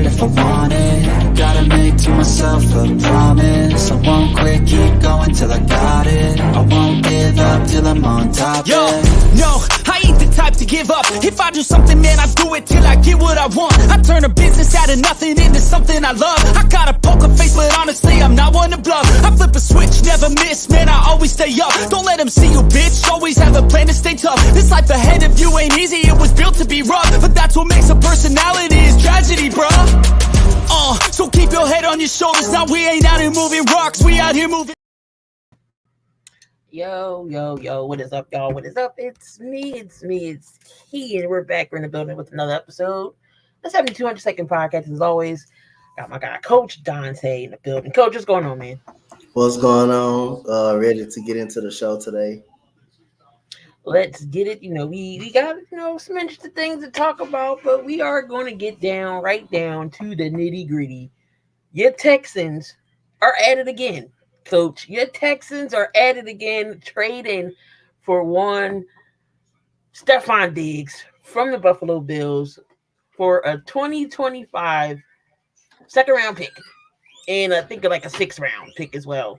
it if I want it. Gotta make to myself a promise. I won't quit, keep going till I got it. I won't give up till I'm on top. Yo, no, I ain't the type to give up. If I do something, man, I do it till I get what I want. I turn a business out of nothing into something I love. I got a poker face, but honestly, I'm not one to bluff. I flip a switch, never miss, man, I always stay up. Don't let them see you, bitch, always have a plan to stay tough. This life ahead of you ain't easy, it was built to be rough. But that's what makes a personality, is tragedy, bruh. So keep your head on your shoulders. Now we ain't out here moving rocks, we out here moving. Yo, what is up, y'all? What is up? It's me, it's Key, and we're back. We're in the building with another episode. The 7200-second podcast, as always. Got my guy, Coach Donte, in the building. Coach, what's going on, man? What's going on? Ready to get into the show today? Let's get it. We got, some interesting things to talk about, but we are going to get right down to the nitty-gritty. Your Texans are at it again, Coach. Your Texans are at it again, trading for one Stephon Diggs from the Buffalo Bills for a 2025 second-round pick, and I think like a sixth-round pick as well.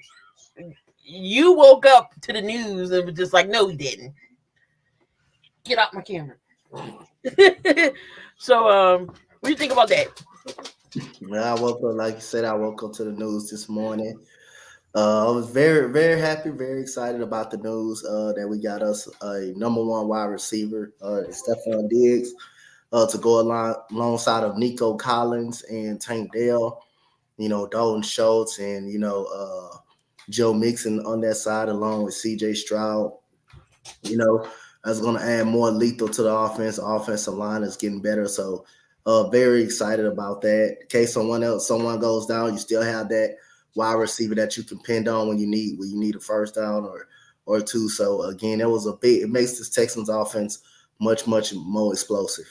You woke up to the news and was just like, no, he didn't. Get out my camera. So, what do you think about that? I woke up, like you said, I woke up to the news this morning. I was very, very happy, very excited about the news that we got us a number one wide receiver, Stephon Diggs, to go alongside of Nico Collins and Tank Dell, Dalton Schultz and, Joe Mixon on that side, along with C.J. Stroud. That's going to add more lethal to the offense. The offensive line is getting better. So very excited about that. In case someone goes down, you still have that wide receiver that you can depend on when you need a first down or two. So again, it makes this Texans offense much, much more explosive.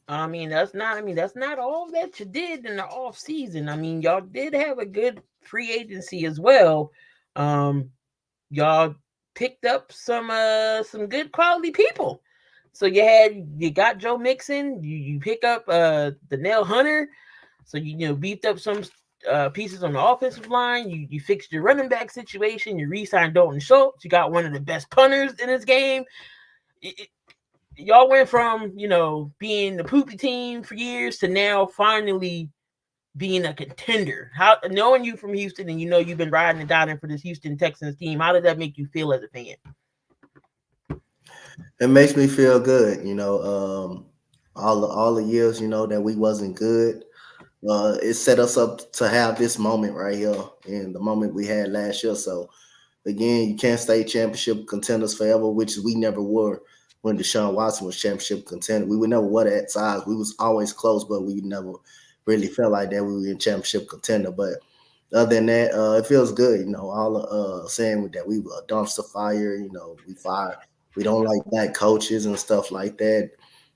That's not all that you did in the off season. Y'all did have a good free agency as well. Y'all picked up some good quality people. So you got Joe Mixon, you pick up Danielle Hunter, so you beefed up some pieces on the offensive line. You fixed your running back situation. You re-signed Dalton Schultz. You got one of the best punters in this game. Y'all went from being the poopy team for years to now finally being a contender. How, knowing you from Houston and you've been riding and dying for this Houston Texans team, how did that make you feel as a fan? It makes me feel good. All the years that we wasn't good, it set us up to have this moment right here, and the moment we had last year. So again, you can't stay championship contenders forever, which we never were when Deshaun Watson was championship contender. We never were that size. We was always close, but we never really felt like that we were in championship contender. But other than that, it feels good. All saying that we were a dumpster fire. We fired. We don't like black coaches and stuff like that.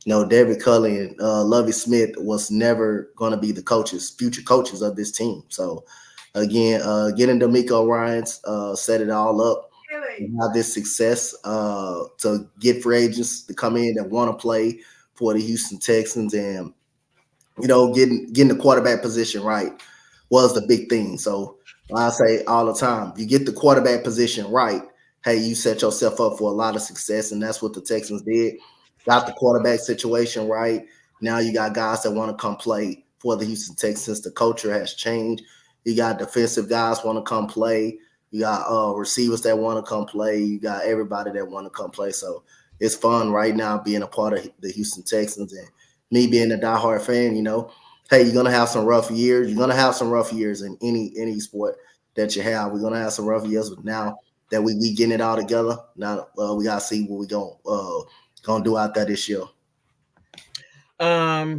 David Culley and Lovie Smith was never going to be the future coaches of this team. So again, getting D'Amico Ryans set it all up. Have this success to get free agents to come in that want to play for the Houston Texans, and getting the quarterback position right was the big thing. So I say all the time, you get the quarterback position right, hey, you set yourself up for a lot of success, and that's what the Texans did. Got the quarterback situation right. Now you got guys that want to come play for the Houston Texans. The culture has changed. You got defensive guys want to come play. You got receivers that want to come play. You got everybody that want to come play. So it's fun right now being a part of the Houston Texans, and me being a diehard fan. Hey, you're gonna have some rough years. You're gonna have some rough years in any sport that you have. We're gonna have some rough years, but now that we getting it all together, now we gotta see what we gonna do out there this year. Yeah,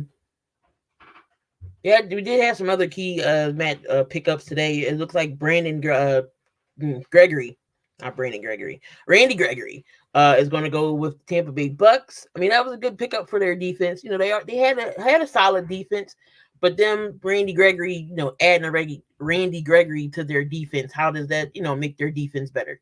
we did have some other key pickups today. It looks like Randy Gregory is going to go with Tampa Bay Bucks. That was a good pickup for their defense. They had a solid defense, but them Randy Gregory, adding a Randy Gregory to their defense, how does that make their defense better?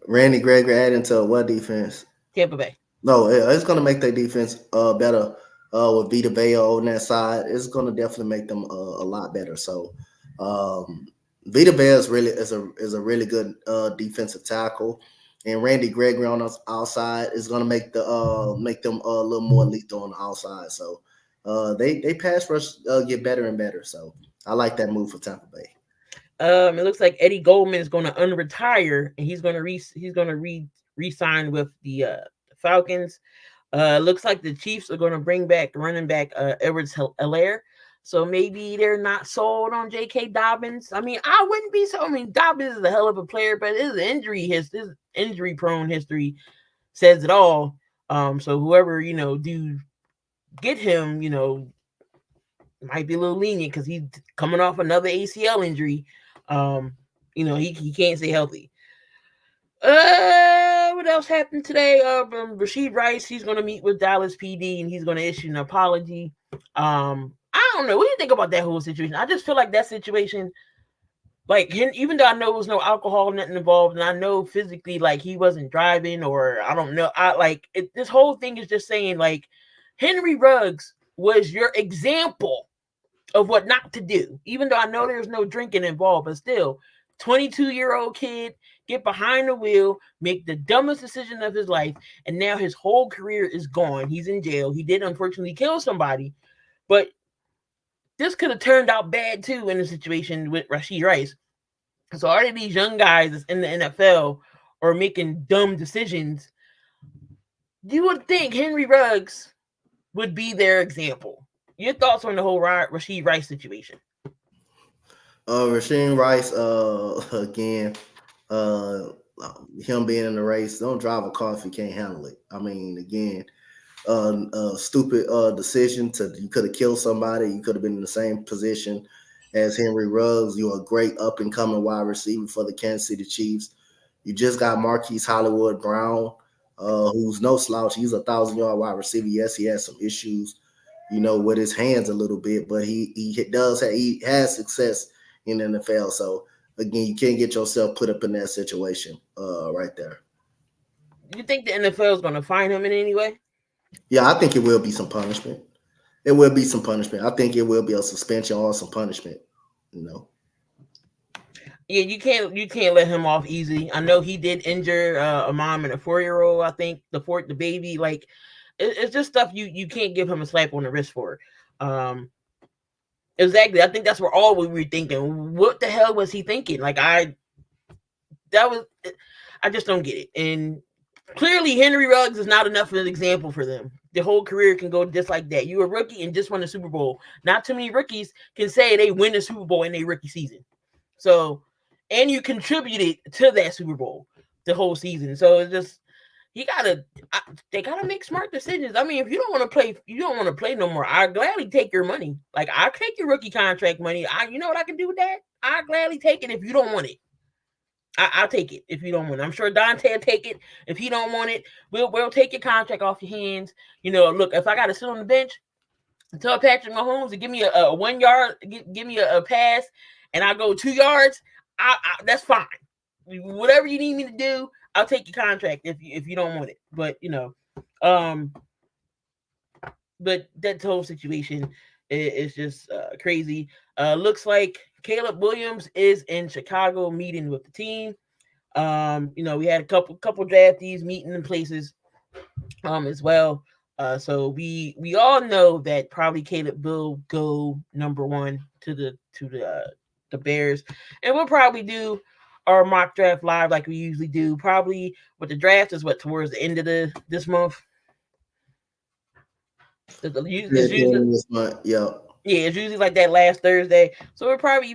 Randy Gregory adding to what defense? Tampa Bay. No, it's going to make their defense better with Vita Vea on that side, it's going to definitely make them a lot better. So Vita Vea is a really good defensive tackle, and Randy Gregory on the outside is going to make them a little more lethal on the outside. So they pass rush get better and better. So I like that move for Tampa Bay. It looks like Eddie Goldman is going to unretire, and he's going to re-sign with the Falcons. Looks like the Chiefs are going to bring back running back Edwards Helaire. So maybe they're not sold on J.K. Dobbins. I mean, I wouldn't be so. I mean, Dobbins is a hell of a player, but his injury prone history says it all. So whoever do get him, might be a little lenient because he's coming off another ACL injury. He can't stay healthy. What else happened today? Rashid Rice, he's going to meet with Dallas PD and he's going to issue an apology. I don't know. What do you think about that whole situation? I just feel like that situation, like, even though I know there was no alcohol, nothing involved, and I know physically, like, he wasn't driving, or I don't know. This whole thing is just saying, like, Henry Ruggs was your example of what not to do. Even though I know there's no drinking involved, but still, 22-year-old kid, get behind the wheel, make the dumbest decision of his life, and now his whole career is gone. He's in jail. He did unfortunately kill somebody, but this could have turned out bad too in a situation with Rashid Rice. So all of these young guys in the NFL are making dumb decisions. You would think Henry Ruggs would be their example. Your thoughts on the whole Rashid Rice situation? Rashid Rice, again, him being in the race, don't drive a car if you can't handle it. I mean, again, stupid decision you could have killed somebody. You could have been in the same position as Henry Ruggs. You're a great up and coming wide receiver for the Kansas City Chiefs. You just got Marquise Hollywood Brown, who's no slouch. He's a 1,000-yard wide receiver. Yes, he has some issues, with his hands a little bit, but he has success in the NFL. So again, you can't get yourself put up in that situation right there. You think the NFL is going to fine him in any way? Yeah, I think it will be some punishment. It will be some punishment. I think it will be a suspension or some punishment. Yeah, you can't let him off easy. I know he did injure a mom and a 4-year-old. I think the baby, like, it's just stuff you can't give him a slap on the wrist for. Exactly. I think that's where all we were thinking. What the hell was he thinking? Like, I just don't get it. And clearly, Henry Ruggs is not enough of an example for them. The whole career can go just like that. You're a rookie and just won the Super Bowl. Not too many rookies can say they win the Super Bowl in their rookie season. So, and you contributed to that Super Bowl the whole season. So it's just they gotta make smart decisions. I mean, if you don't want to play no more, I'll gladly take your money. Like, I'll take your rookie contract money. You know what I can do with that? I'll gladly take it if you don't want it. I'll take it if you don't want it. I'm sure Donte will take it if he don't want it. We'll take your contract off your hands. Look, if I got to sit on the bench and tell Patrick Mahomes to give me a 1 yard, give me a pass, and I go 2 yards, that's fine. Whatever you need me to do, I'll take your contract if you don't want it. But but that whole situation is just crazy. Looks like Caleb Williams is in Chicago meeting with the team. We had a couple draftees meeting in places as well. So we all know that probably Caleb will go number 1 to the Bears, and we'll probably do our mock draft live like we usually do. Probably with the draft is towards the end of this month. This month, yeah. Yeah, it's usually like that last Thursday. So we'll probably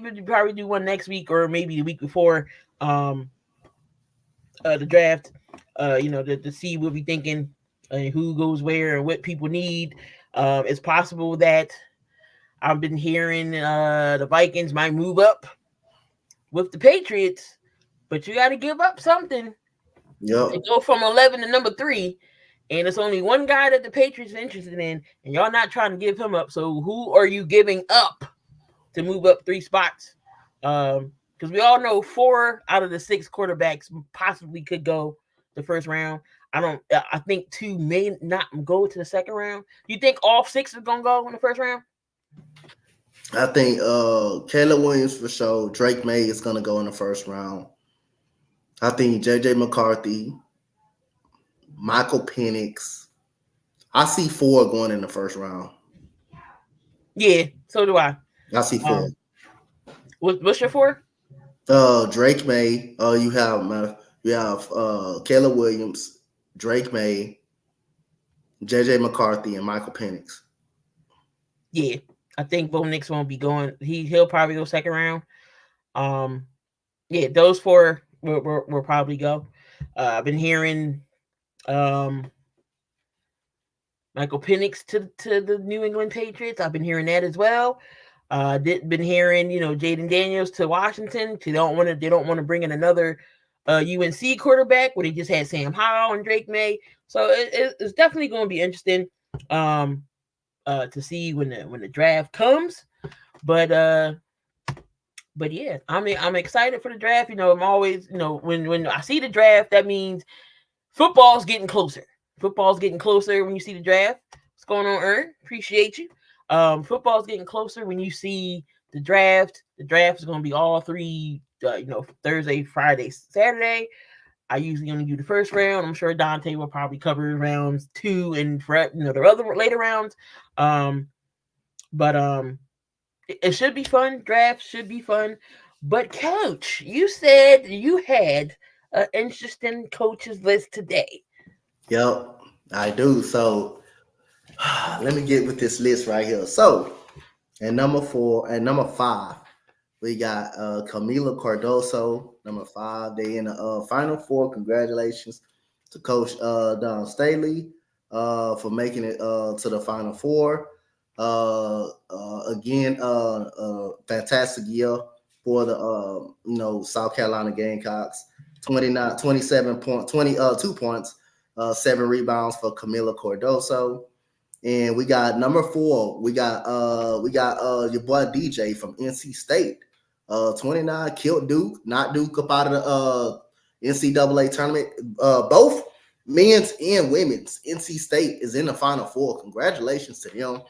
do one next week or maybe the week before the draft. To see what we're thinking, who goes where and what people need. It's possible that I've been hearing the Vikings might move up with the Patriots, but you got to give up something. Yeah. To go from 11 to number 3. And it's only one guy that the Patriots are interested in, and y'all not trying to give him up. So who are you giving up to move up 3 spots? Because we all know 4 out of the 6 quarterbacks possibly could go the first round. I think 2 may not go to the second round. You think all 6 is gonna go in the first round? I think Caleb Williams for sure. Drake May is gonna go in the first round. I think JJ McCarthy, Michael Penix. I see 4 going in the first round. Yeah, so do I. I see 4. What's your 4? Drake May. You have Caleb Williams, Drake May, JJ McCarthy, and Michael Penix. Yeah, I think Bo Nix won't be going. He'll probably go second round. Yeah, those 4 will probably go. I've been hearing Michael Penix to the New England Patriots. I've been hearing that as well. Been hearing, Jaden Daniels to Washington. They don't want to bring in another UNC quarterback where they just had Sam Howell and Drake May. So it's definitely going to be interesting to see when the draft comes. But yeah, I'm excited for the draft. I'm always, when I see the draft, that means football's getting closer. Football's getting closer when you see the draft. What's going on, Ern? Appreciate you. Football's getting closer when you see the draft. The draft is going to be all 3, Thursday, Friday, Saturday. I usually only do the first round. I'm sure Donte will probably cover rounds 2 and the other later rounds. But it should be fun. Draft should be fun. But Coach, you said you had an interesting coaches list today. Yep, I do. So let me get with this list right here. So at number 5, we got Camila Cardoso. Number 5, they in the Final Four. Congratulations to Coach Don Staley for making it to the Final Four. Again, fantastic year for the South Carolina Gamecocks. 27 points, 22 points, 7 rebounds for Camila Cardoso. And we got number 4. We got your boy DJ from NC State. 29 killed Duke, knocked Duke up out of the NCAA tournament. Both men's and women's. NC State is in the Final Four. Congratulations to him.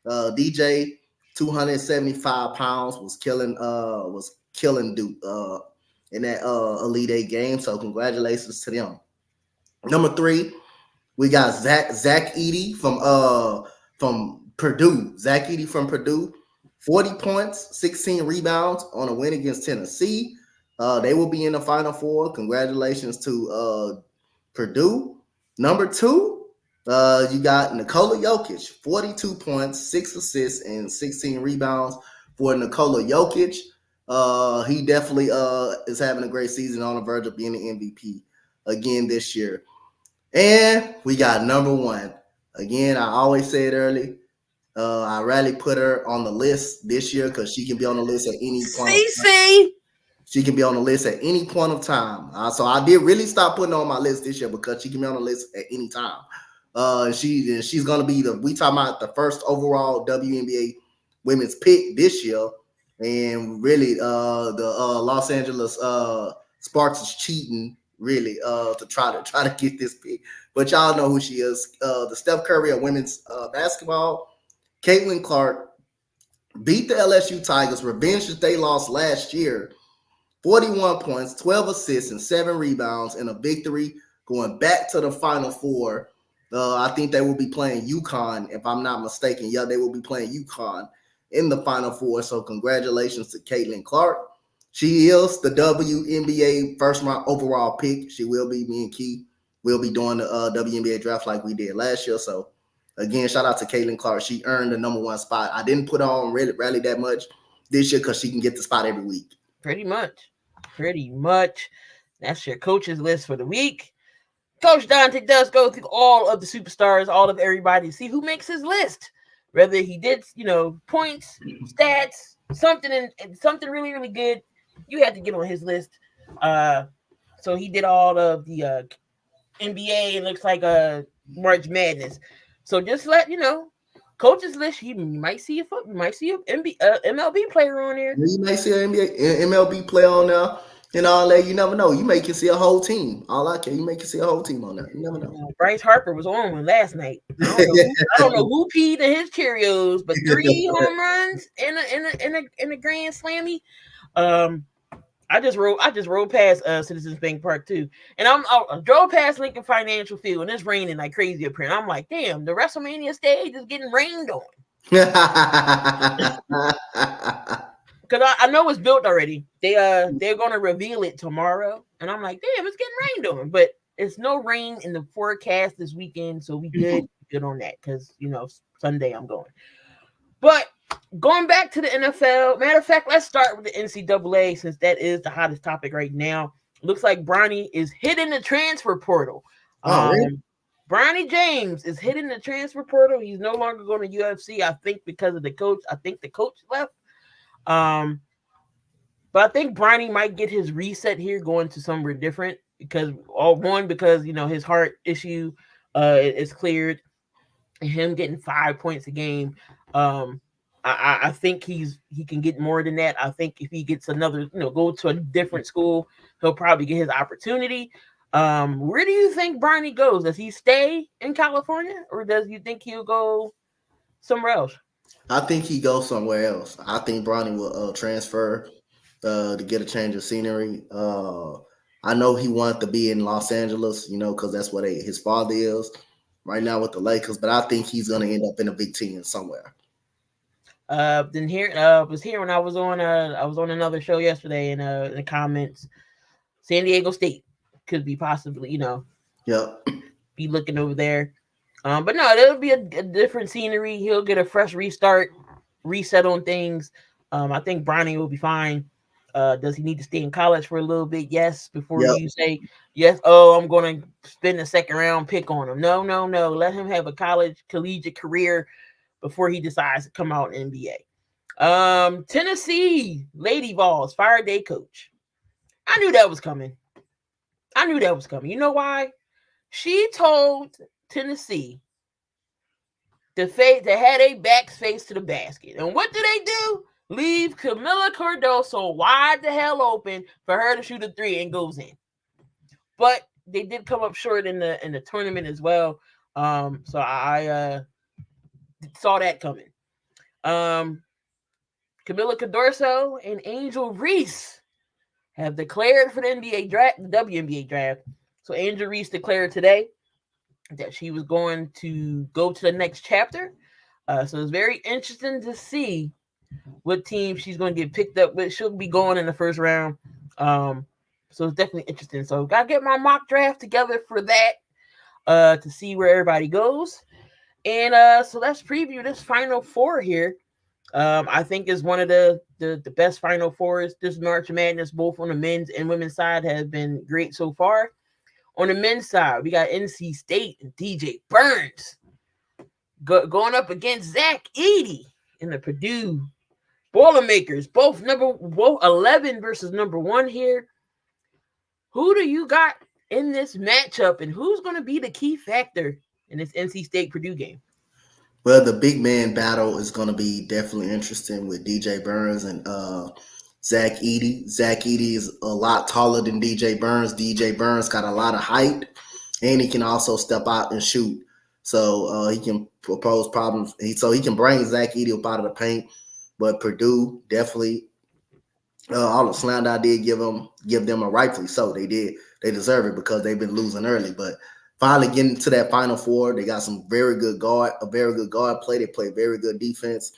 DJ, 275 pounds, was killing Duke in that Elite 8 game. So congratulations to them. Number 3, we got Zach Edey from Purdue. Zach Edey from Purdue, 40 points, 16 rebounds on a win against Tennessee. They will be in the Final Four. Congratulations to Purdue. Number 2, you got Nikola Jokic, 42 points, 6 assists, and 16 rebounds for Nikola Jokic. He definitely is having a great season, on the verge of being the MVP again this year. And we got number 1. Again, I always say it early. I rarely put her on the list this year because she can be on the list at any point. She can be on the list at any point of time. So I did really stop putting her on my list this year because she can be on the list at any time. She's gonna be we talking about the first overall WNBA women's pick this year, and really the Los Angeles Sparks is cheating really to try to get this pick. But y'all know who she is. The Steph Curry of women's basketball. Caitlin Clark beat the LSU Tigers, revenge that they lost last year. 41 points, 12 assists, and 7 rebounds in a victory, going back to the Final Four. I think they will be playing UConn, if I'm not mistaken. Yeah, they will be playing UConn in the Final Four. So congratulations to Caitlin Clark. She is the WNBA first round overall pick. She will be. Me and Key will be doing the WNBA draft like we did last year. So again, shout out to Caitlin Clark. She earned the number 1 spot. I didn't put her on rally that much this year because she can get the spot every week. Pretty much. That's your coach's list for the week. Coach Donte does go through all of the superstars, all of everybody, to see who makes his list. Whether he did, points, stats, something really, really good, you had to get on his list. So he did all of the NBA. It looks like March Madness. So just let coach's list. You might see a MLB player on there. You might see an MLB player on there. And all that, you never know. You may can see a whole team. All I care, you may can see a whole team on there. You never know. Bryce Harper was on one last night. I don't know who peed in his Cheerios, but 3 home runs in a grand slammy. I just rode past Citizens Bank Park too, and I drove past Lincoln Financial Field, and it's raining like crazy up here. And I'm like, damn, the WrestleMania stage is getting rained on. Because I know it's built already. They're gonna reveal it tomorrow, and I'm like, damn, it's getting rained on. But it's no rain in the forecast this weekend, so we good on that. Because Sunday I'm going. But going back to the NFL, matter of fact, let's start with the NCAA since that is the hottest topic right now. Looks like Bronny is hitting the transfer portal. Really? Bronny James is hitting the transfer portal. He's no longer going to UFC, I think, because of the coach. I think the coach left. But I think Bronny might get his reset here going to somewhere different because his heart issue is cleared and him getting 5 points a game. I think he can get more than that. I think if he gets another, go to a different school, he'll probably get his opportunity. Where do you think Bronny goes? Does he stay in California or does you think he'll go somewhere else? I think he goes somewhere else. I think Bronny will transfer to get a change of scenery. I know he wanted to be in Los Angeles, because that's what his father is right now with the Lakers. But I think he's going to end up in a Big Ten somewhere. Then here was here when I was on another show yesterday in the comments. San Diego State could be possibly, be looking over there. But no, it'll be a different scenery. He'll get a fresh reset on things. I think Bronny will be fine. Does he need to stay in college for a little bit? Yes. Before you say yes, I'm going to spend a second round pick on him. No. Let him have a collegiate career before he decides to come out in NBA. Tennessee Lady Vols fired their coach. I knew that was coming. You know why? She told Tennessee to have their backs faced to the basket. And what do? Leave Camila Cardoso wide the hell open for her to shoot a 3 and goes in. But they did come up short in the tournament as well. So I saw that coming. Camila Cardoso and Angel Reese have declared for the NBA draft, the WNBA draft. So Angel Reese declared today that she was going to go to the next chapter. So it's very interesting to see what team she's going to get picked up with. She'll be going in the first round. So it's definitely interesting. So got to get my mock draft together for that to see where everybody goes. And so let's preview this Final Four here. I think is one of the best Final Fours. This March Madness, both on the men's and women's side, has been great so far. On the men's side, we got NC State and DJ Burns going up against Zach Edey in the Purdue Boilermakers. Both 11 versus number 1 here. Who do you got in this matchup, and who's going to be the key factor in this NC State Purdue game? Well, the big man battle is going to be definitely interesting with DJ Burns and Zach Edey. Zach Edey is a lot taller than DJ Burns. DJ Burns got a lot of height, and he can also step out and shoot. So he can propose problems. So he can bring Zach Edey up out of the paint. But Purdue definitely, all the slander I did give them a rightfully so. They did. They deserve it because they've been losing early. But finally getting to that Final Four, they got a very good guard play. They play very good defense.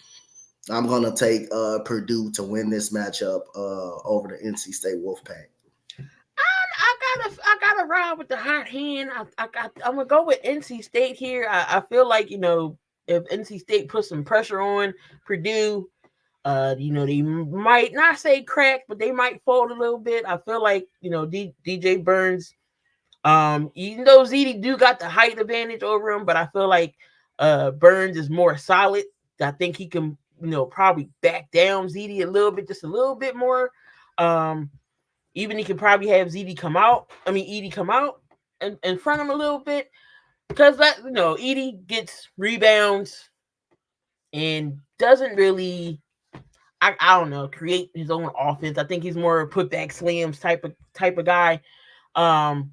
I'm going to take Purdue to win this matchup over the NC State Wolfpack. I gotta ride with the hot hand. I'm gonna go with NC State here. I feel like if NC State puts some pressure on Purdue, they might not say crack, but they might fold a little bit. I feel like DJ Burns, even though ZD do got the height advantage over him, but I feel like Burns is more solid. I think he can probably back down ZD a little bit, just a little bit more. Even he can probably have Edey come out and in front of him a little bit, because Edey gets rebounds and doesn't really I don't know, create his own offense. I think he's more putback slams type of guy. Um,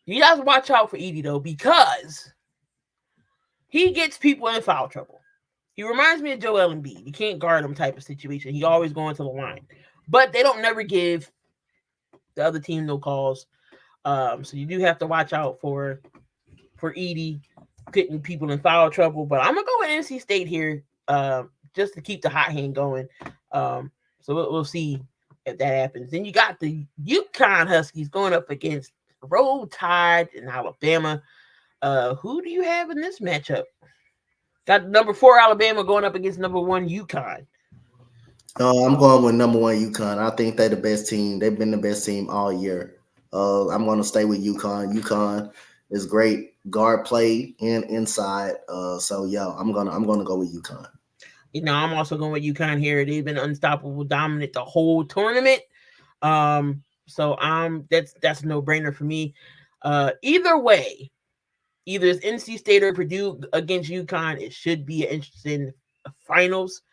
you guys watch out for Edie though, because he gets people in foul trouble. He reminds me of Joel Embiid. You can't guard him type of situation. He always going to the line, but they don't never give the other team no calls. So you do have to watch out for Edie getting people in foul trouble. But I'm gonna go with NC State here, just to keep the hot hand going. So we'll see if that happens. Then you got the UConn Huskies going up against Roll Tide in Alabama. Who do you have in this matchup? Got number 4 Alabama going up against number 1 UConn. I'm going with number 1 UConn. I think they're the best team. They've been the best team all year. I'm going to stay with UConn. UConn is great guard play and inside. So yeah, I'm gonna go with UConn. You know, I'm also going with UConn here. They've been unstoppable, dominant the whole tournament. So that's a no-brainer for me. Either way, either it's NC State or Purdue against UConn, it should be an interesting finals.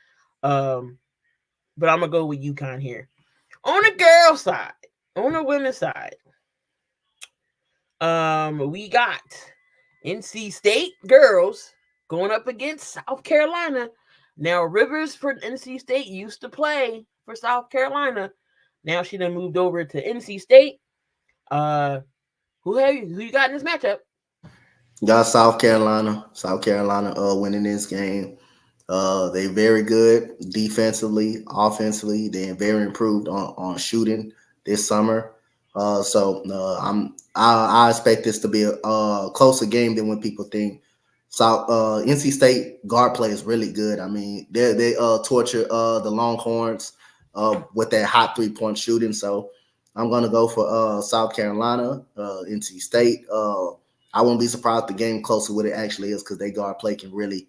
But I'm gonna go with UConn here. On the girls' side, on the women's side, we got NC State girls going up against South Carolina. Now, Rivers for NC State used to play for South Carolina. Now she done moved over to NC State. Who you got in this matchup? Got South Carolina. South Carolina winning this game. They very good defensively, offensively. They're very improved on shooting this summer. I expect this to be a closer game than what people think. South NC State guard play is really good. I mean, they torture the Longhorns with that hot 3-point shooting. So I'm gonna go for South Carolina, NC State. I won't be surprised if the game closer what it actually is, because they guard play can really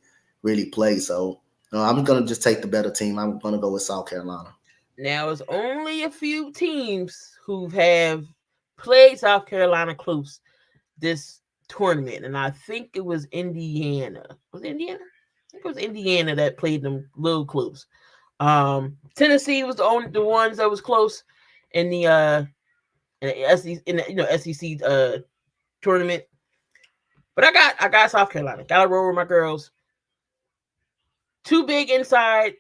play. So I'm going to just take the better team. I'm going to go with South Carolina. Now, it's only a few teams who have played South Carolina close this tournament, and I think it was Indiana. Was it Indiana? I think it was Indiana that played them a little close. Tennessee was the ones that was close in the SEC tournament. But I got South Carolina. Got to roll with my girls. Too big inside.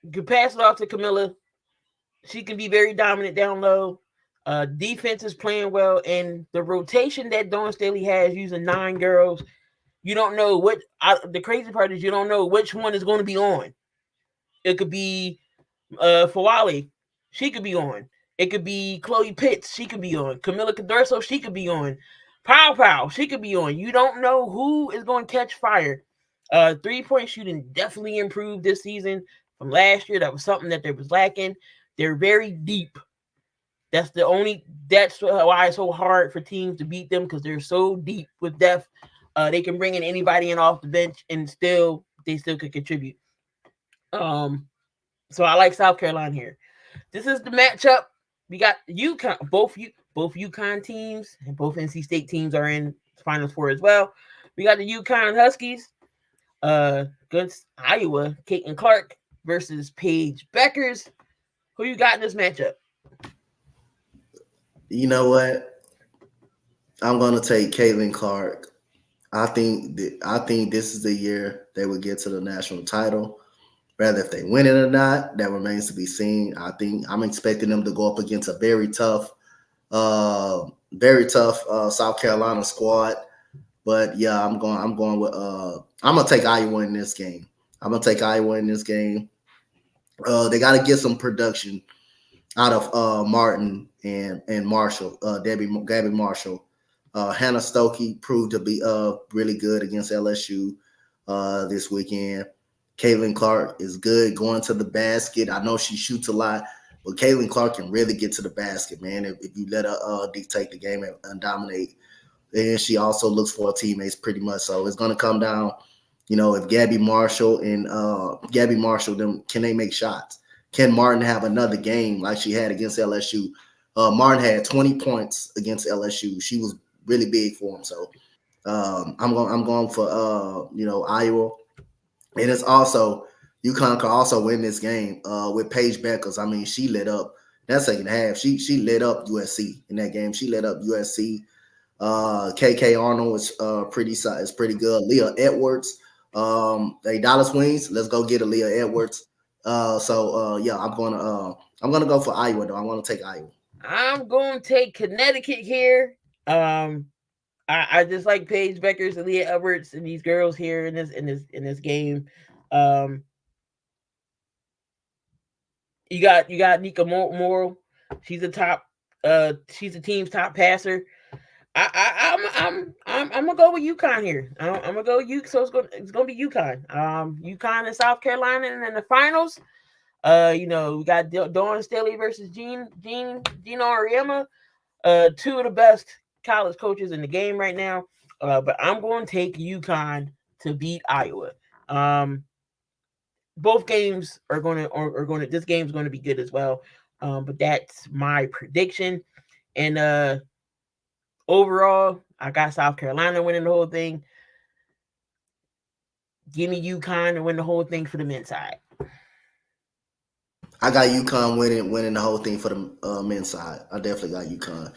You can pass it off to Camilla. She can be very dominant down low. Defense is playing well, and the rotation that Dawn Staley has using 9 girls, you don't know the crazy part is you don't know which one is going to be on. It could be Fawali. She could be on. It could be Chloe Pitts. She could be on. Camilla Cadurso. She could be on. Pow. She could be on. You don't know who is going to catch fire. 3-point shooting definitely improved this season from last year. That was something that there was lacking. They're very deep. That's why it's so hard for teams to beat them, because they're so deep with depth. They can bring in anybody in off the bench and they still could contribute. So I like South Carolina here. This is the matchup. We got UConn, both UConn teams and both NC State teams are in Finals 4 as well. We got the UConn Huskies against Iowa, Caitlin Clark versus Paige Beckers. Who you got in this matchup? You know what? I'm going to take Caitlin Clark. I think this is the year they will get to the national title. Whether if they win it or not, that remains to be seen. I'm expecting them to go up against a very tough South Carolina squad. But yeah, I'm going with I'm gonna take Iowa in this game. They got to get some production out of Martin and Marshall, Gabby Marshall. Hannah Stokey proved to be really good against LSU this weekend. Caitlin Clark is good going to the basket. I know she shoots a lot, but Caitlin Clark can really get to the basket, man, if you let her dictate the game and dominate. And she also looks for her teammates pretty much. So it's going to come down, if Gabby Marshall, can they make shots? Can Martin have another game like she had against LSU? Martin had 20 points against LSU. She was really big for him. So I'm going for Iowa. And it's also UConn could also win this game with Paige Beckers. I mean, she lit up that second half. She lit up USC in that game. She lit up USC. KK Arnold is pretty good. Leah Edwards, they Dallas Wings. Let's go get a Leah Edwards. Yeah, I'm gonna go for Iowa though. I want to take Iowa. I'm going to take Connecticut here. I just like Paige Beckers and Leah Edwards and these girls here in this game. You got Nika Morrow. She's she's the team's top passer. I'm gonna go with UConn here. I'm gonna go so it's gonna be UConn. UConn and South Carolina, and in the finals, we got Dawn Staley versus Gino Auriemma, two of the best college coaches in the game right now. But I'm going to take UConn to beat Iowa. Both games are going to. This game's going to be good as well. But that's my prediction. And overall, I got South Carolina winning the whole thing. Give me UConn to win the whole thing for the men's side. I got UConn winning the whole thing for the men's side. I definitely got UConn.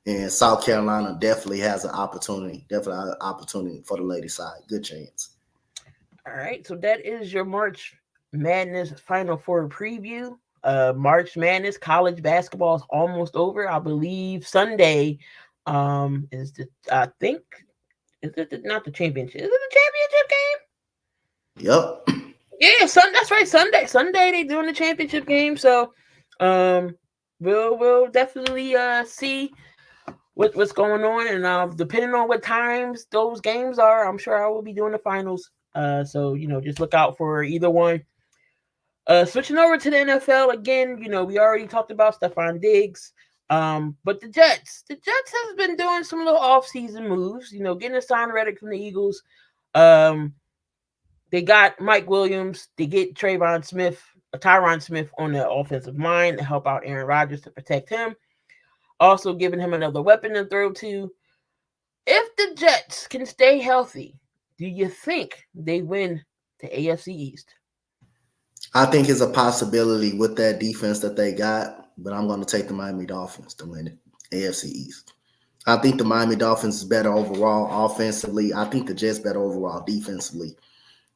And South Carolina definitely has an opportunity. Definitely an opportunity for the ladies' side. Good chance. All right. So that is your March Madness Final Four preview. March Madness college basketball is almost over. I believe Sunday is not the championship. Is it the championship game? Yep. Yeah, that's right. Sunday they doing the championship game. So we'll definitely see what's going on, and depending on what times those games are, I'm sure I will be doing the finals. So just look out for either one. Switching over to the NFL again, we already talked about Stephon Diggs. But the Jets has been doing some little off-season moves, getting a sign Reddick from the Eagles. They got Mike Williams. They get Tyron Smith on the offensive line to help out Aaron Rodgers to protect him. Also giving him another weapon to throw to. If the Jets can stay healthy, do you think they win the AFC East? I think it's a possibility with that defense that they got, but I'm going to take the Miami Dolphins to win it, AFC East. I think the Miami Dolphins is better overall offensively. I think the Jets better overall defensively.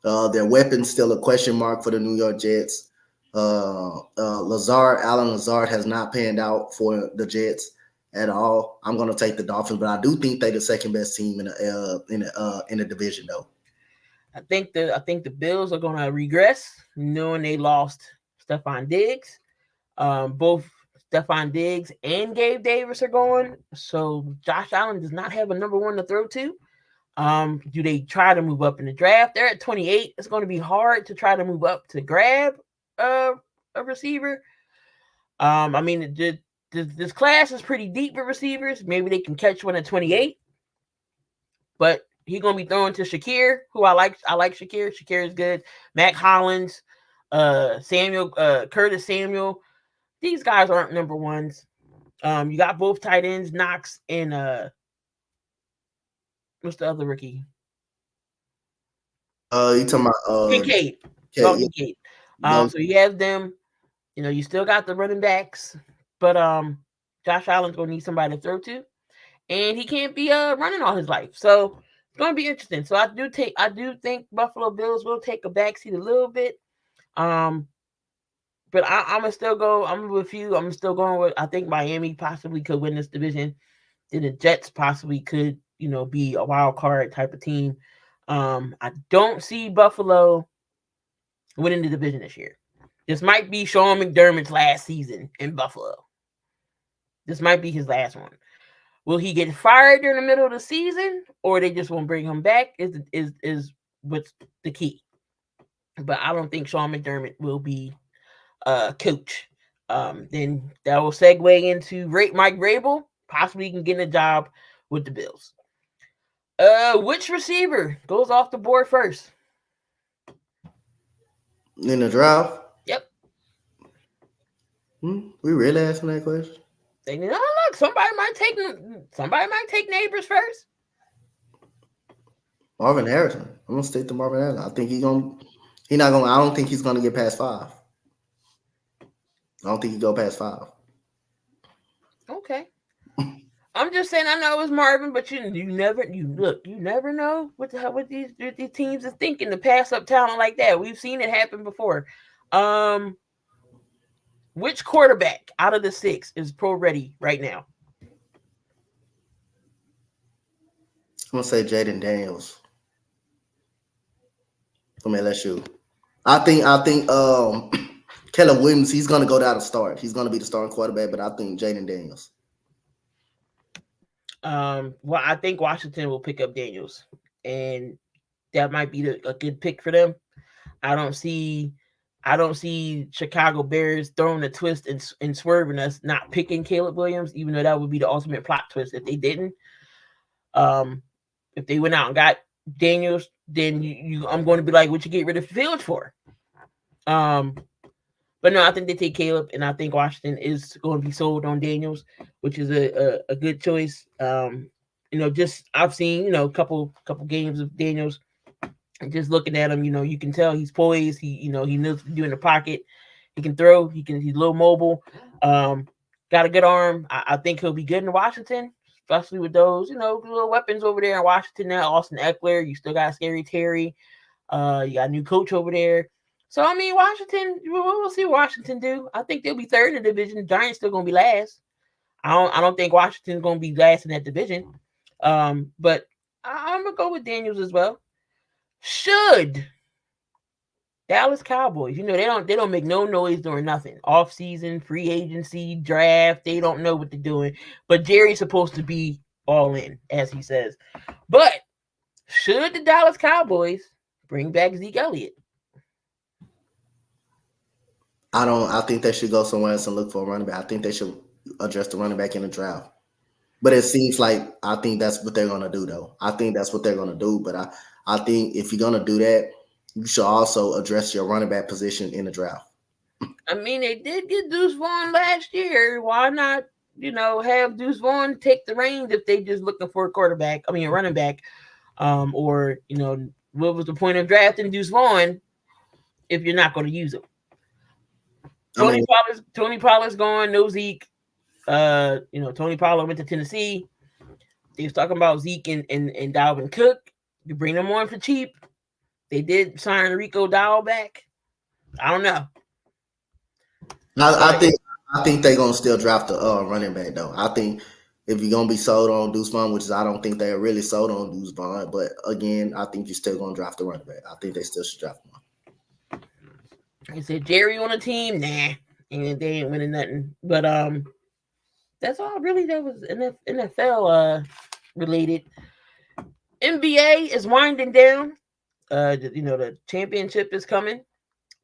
Their weapon's still a question mark for the New York Jets. Alan Lazard has not panned out for the Jets at all. I'm going to take the Dolphins, but I do think they're the second best team in the division, though. I think the Bills are going to regress, knowing they lost Stephon Diggs. Both Stephon Diggs and Gabe Davis are going, so Josh Allen does not have a number one to throw to. Do they try to move up in the draft? They're at 28. It's going to be hard to try to move up to grab a receiver. I mean, this class is pretty deep with receivers. Maybe they can catch one at 28. But he's going to be throwing to Shakir, who I like. I like Shakir. Shakir is good. Mac Hollins, Curtis Samuel. These guys aren't number ones. You got both tight ends, Knox and what's the other rookie? You talking about Kincaid. Kincaid. So you have them. You still got the running backs, but Josh Allen's gonna need somebody to throw to, and he can't be running all his life. So it's gonna be interesting. So I do think Buffalo Bills will take a backseat a little bit. But I'm gonna still go. I'm with you. I'm still going with. I think Miami possibly could win this division. Then the Jets possibly could, be a wild card type of team. I don't see Buffalo winning the division this year. This might be Sean McDermott's last season in Buffalo. This might be his last one. Will he get fired during the middle of the season, or they just won't bring him back? Is what's the key. But I don't think Sean McDermott will be coach. Then that will segue into Mike Vrabel. Possibly can get a job with the Bills. Which receiver goes off the board first? In the draft? Yep. We really asking that question? Look, somebody might take Neighbors first. Marvin Harrison. I'm gonna stick to Marvin Harrison. I think He's not gonna. I don't think he's gonna get past 5. I don't think he go past 5. Okay. I'm just saying. I know it was Marvin, but you never know what these teams is thinking to pass up talent like that. We've seen it happen before. Which quarterback out of the 6 is pro ready right now? I'm gonna say Jaden Daniels from LSU. I think Caleb Williams, he's gonna go down to start. He's gonna be the starting quarterback, but I think Jaden Daniels. Well, I think Washington will pick up Daniels, and that might be a good pick for them. I don't see Chicago Bears throwing a twist and swerving us not picking Caleb Williams, even though that would be the ultimate plot twist if they didn't. If they went out and got Daniels, then I'm going to be like, what you get rid of Fields for? But no, I think they take Caleb, and I think Washington is going to be sold on Daniels, which is a good choice. Just I've seen a couple games of Daniels, and just looking at him, you can tell he's poised. He knows what to do in the pocket. He can throw. He's a little mobile. Got a good arm. I think he'll be good in Washington, especially with those little weapons over there in Washington now. Austin Eckler. You still got Scary Terry. You got a new coach over there. So, I mean, Washington, we'll see what Washington do. I think they'll be third in the division. The Giants still going to be last. I don't think Washington's going to be last in that division. But I'm going to go with Daniels as well. Should Dallas Cowboys, they don't make no noise during nothing. Off season, free agency, draft, they don't know what they're doing. But Jerry's supposed to be all in, as he says. But should the Dallas Cowboys bring back Zeke Elliott? I think they should go somewhere else and look for a running back. I think they should address the running back in the draft. But it seems like I think that's what they're gonna do, though. I think that's what they're gonna do. But I think if you're gonna do that, you should also address your running back position in the draft. I mean, they did get Deuce Vaughn last year. Why not, have Deuce Vaughn take the reins if they just looking for a running back? Or what was the point of drafting Deuce Vaughn if you're not going to use him? Tony Pollard's gone. No Zeke. Tony Pollard went to Tennessee. They was talking about Zeke and Dalvin Cook. You bring them on for cheap. They did sign Rico Dowell back. I don't know. I think they're gonna still draft a running back, though. I think if you're gonna be sold on Deuce Vaughn, which is I don't think they're really sold on Deuce Vaughn, but again, I think you're still gonna draft a running back. I think they still should draft one. I said Jerry on a team, nah, and they ain't winning nothing. But that's all really that was NFL related. NBA is winding down. The championship is coming,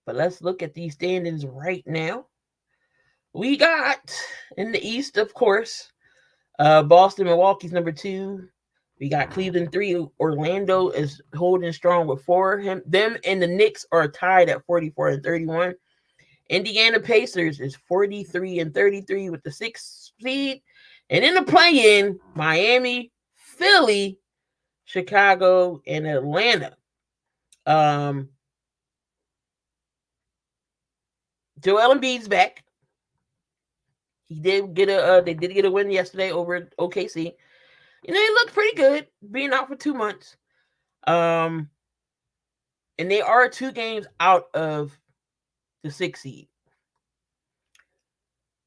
but let's look at these standings right now. We got in the East, of course, Boston, Milwaukee's number 2. We got Cleveland 3. Orlando is holding strong with 4. Them and the Knicks are tied at 44 and 31. Indiana Pacers is 43 and 33 with the 6th seed. And in the play-in, Miami, Philly, Chicago, and Atlanta. Joel Embiid's back. They did get a win yesterday over OKC. He looked pretty good being out for 2 months. And they are 2 games out of the 6th seed.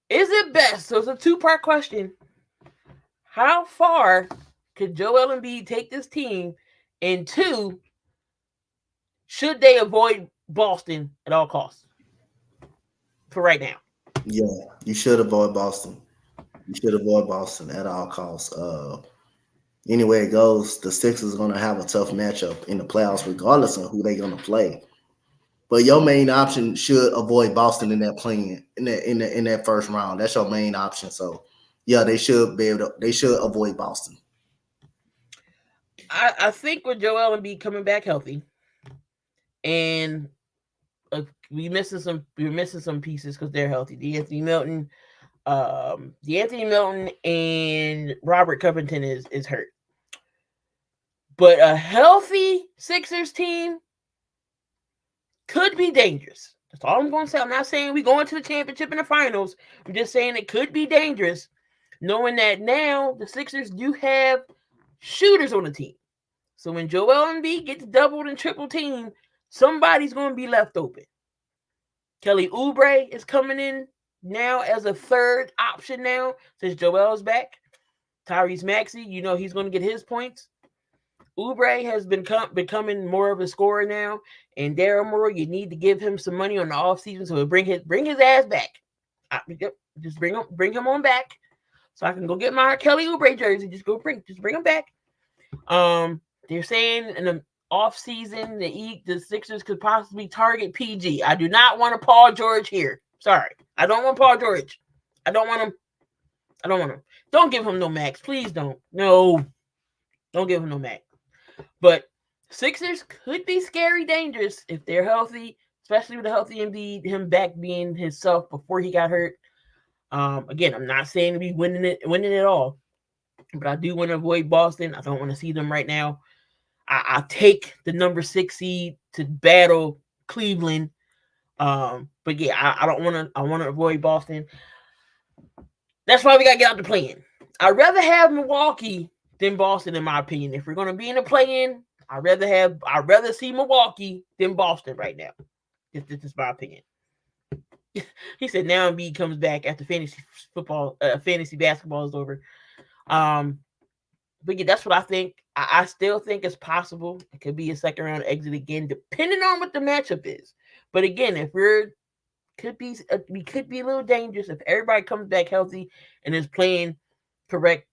Is it best? So it's a 2-part question. How far could Joel Embiid take this team? And 2, should they avoid Boston at all costs for right now? Yeah, you should avoid Boston. You should avoid Boston at all costs. Anyway it goes, the Sixers are going to have a tough matchup in the playoffs, regardless of who they're going to play. But your main option should avoid Boston in that play-in, in that first round. That's your main option. So, yeah, they should avoid Boston. I think with Joel Embiid coming back healthy, and we're missing some pieces because they're healthy. DeAnthony Melton and Robert Covington is hurt. But a healthy Sixers team could be dangerous. That's all I'm going to say. I'm not saying we going to the championship and the finals. I'm just saying it could be dangerous, knowing that now the Sixers do have shooters on the team. So when Joel Embiid gets doubled and triple teamed, somebody's going to be left open. Kelly Oubre is coming in now as a third option now since Joel's back. Tyrese Maxey, he's going to get his points. Oubre has been becoming more of a scorer now, and Daryl Morey, you need to give him some money on the offseason so he'll bring his ass back. Just bring him on back, so I can go get my Kelly Oubre jersey. Just bring him back. They're saying in the offseason the Sixers could possibly target PG. I do not want a Paul George here. Sorry, I don't want Paul George. I don't want him. Don't give him no max, please don't. No, don't give him no max. But Sixers could be scary dangerous if they're healthy, especially with a healthy Embiid, him back being himself before he got hurt. Again, I'm not saying to be winning it all, but I do want to avoid Boston. I don't want to see them right now. I'll take the number 6 seed to battle Cleveland. But yeah, I want to avoid Boston. That's why we got to get out the play-in. I'd rather have Milwaukee than Boston, in my opinion. If we're going to be in the play-in, I'd rather see Milwaukee than Boston right now. This is my opinion. He said now Embiid comes back after fantasy basketball is over. But yeah, that's what I think. I still think it's possible. It could be a second round exit again, depending on what the matchup is. But again, if we could be a little dangerous if everybody comes back healthy and is playing correct,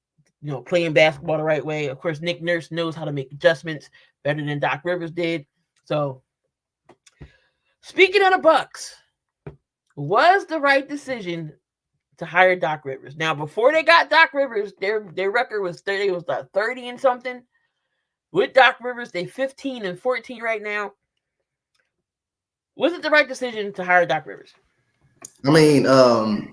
playing basketball the right way. Of course, Nick Nurse knows how to make adjustments better than Doc Rivers did. So, speaking of the Bucks, was the right decision to hire Doc Rivers. Now, before they got Doc Rivers, their record was 30. It was like 30 and something. With Doc Rivers, they 15-14 right now. Was it the right decision to hire Doc Rivers? I mean, to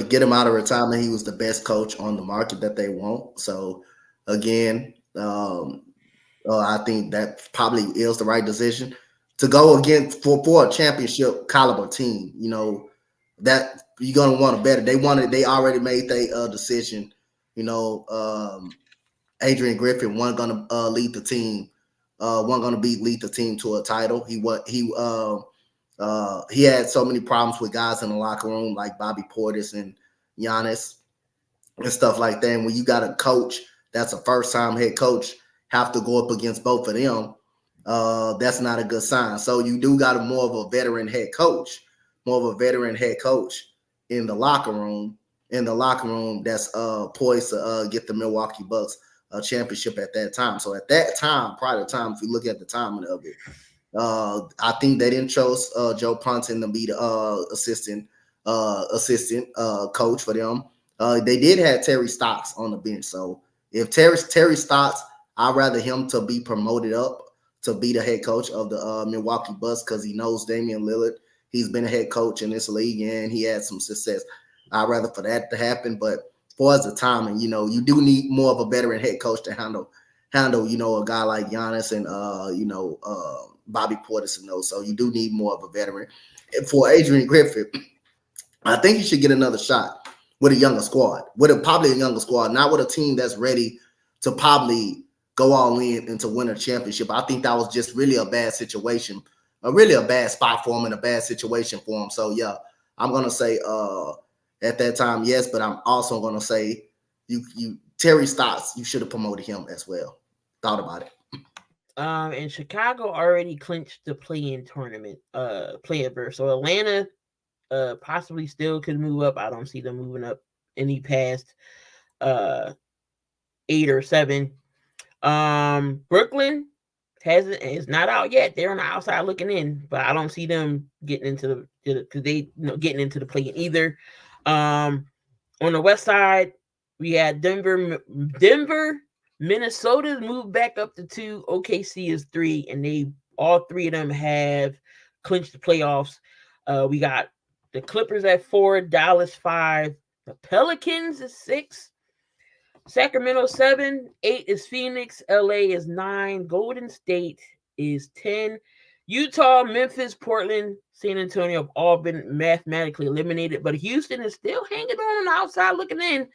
get him out of retirement, he was the best coach on the market that they want. So, again, I think that probably is the right decision to go again for a championship caliber team. That you're gonna want to better. They already made their decision. Adrian Griffin wasn't gonna lead the team. Wasn't gonna lead the team to a title. He had so many problems with guys in the locker room like Bobby Portis and Giannis and stuff like that. And when you got a coach that's a first-time head coach have to go up against both of them, that's not a good sign. So you do got more of a veteran head coach in the locker room. That's poised to get the Milwaukee Bucks a championship at that time. So at that time, prior to time, if you look at the timing of it, I think they didn't chose Joe Ponton to be the assistant coach for them. They did have Terry Stotts on the bench. So if Terry Stotts, I'd rather him to be promoted up to be the head coach of the Milwaukee Bucks because he knows Damian Lillard. He's been a head coach in this league and he had some success. I'd rather for that to happen. But as far as the timing, you do need more of a veteran head coach to handle, a guy like Giannis and Bobby Portis and those. So you do need more of a veteran. And for Adrian Griffin, I think he should get another shot with a younger squad, probably a younger squad, not with a team that's ready to probably go all in and to win a championship. I think that was just really a bad situation, really a bad spot for him and a bad situation for him. So yeah, I'm gonna say at that time yes, but I'm also gonna say you Terry Stotts, you should have promoted him as well. Thought about it. And Chicago already clinched the play-in tournament, play-in berth. So Atlanta possibly still could move up. I don't see them moving up any past 8 or 7. Brooklyn is not out yet. They're on the outside looking in, but I don't see them getting into getting into the play-in either. On the west side, we had Denver, Minnesota moved back up to 2. OKC is 3, and all 3 of them have clinched the playoffs. We got the Clippers at 4, Dallas 5, the Pelicans is 6, Sacramento 7, 8 is Phoenix, LA is 9, Golden State is 10, Utah, Memphis, Portland, San Antonio have all been mathematically eliminated, but Houston is still hanging on the outside looking in.